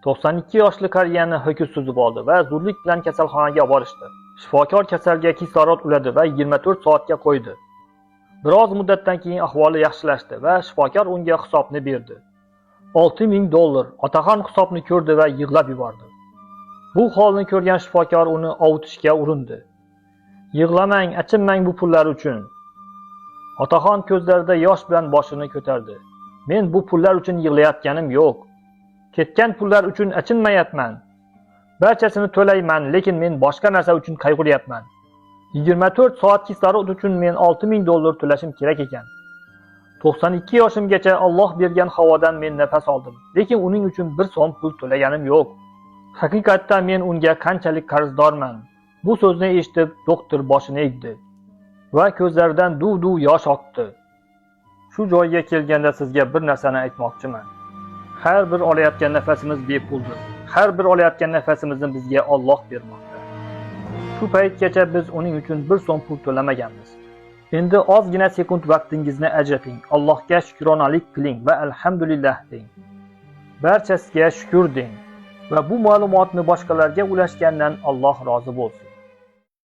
92 yoshli qariyani ho'kiz suzib oldi va zudlik bilan kasalxonaga borishdi. Shifokor kasalga kislorod uladi va 24 soatga qo'ydi. Biroz muddatdan keyin ahvoli yaxshilashdi va shifokor unga hisobni berdi. $6000. Otaxon hisobni ko'rdi va yig'lab yubordi. Bu holni ko'rgan shifokor uni ovutishga urindi. Yig'lamang, achinmang bu pullar uchun. Otaxon ko'zlarida yosh bilan boshini ko'tardi. Men bu pullar uchun yig'layotganim yo'q. Ketgan pullar uchun achinmayapman. Barchasini to'layman, lekin men boshqa narsa uchun qayg'uryapman. 24 soat kislorod uchun men $6000 to'lashim kerak ekan. 92 yoshimgacha Alloh bergan havodan men nafas oldim, lekin uning uchun 1 so'm pul to'laganim yo'q. Haqiqatda men unga qanchalik qarzdorman. Bu so'zni eshitib doktor boshini egdi va ko'zlaridan duv-duv yosh oqdi. Shu joyga kelganda sizga bir narsani aytmoqchiman. Har bir olayotgan nafasimiz bepuldir. Har bir olayotgan nafasimizni bizga Alloh bermoqda. Shu paytgacha biz uning uchun 1 so'm pul to'lamaganmiz. Endi ozgina sekund vaqtingizni ajrating. Allohga shukronalik qiling va alhamdulillah deng. Barchasiga shukr deng va bu ma'lumotni boshqalarga ulashgandan Alloh rozi bo'lsin.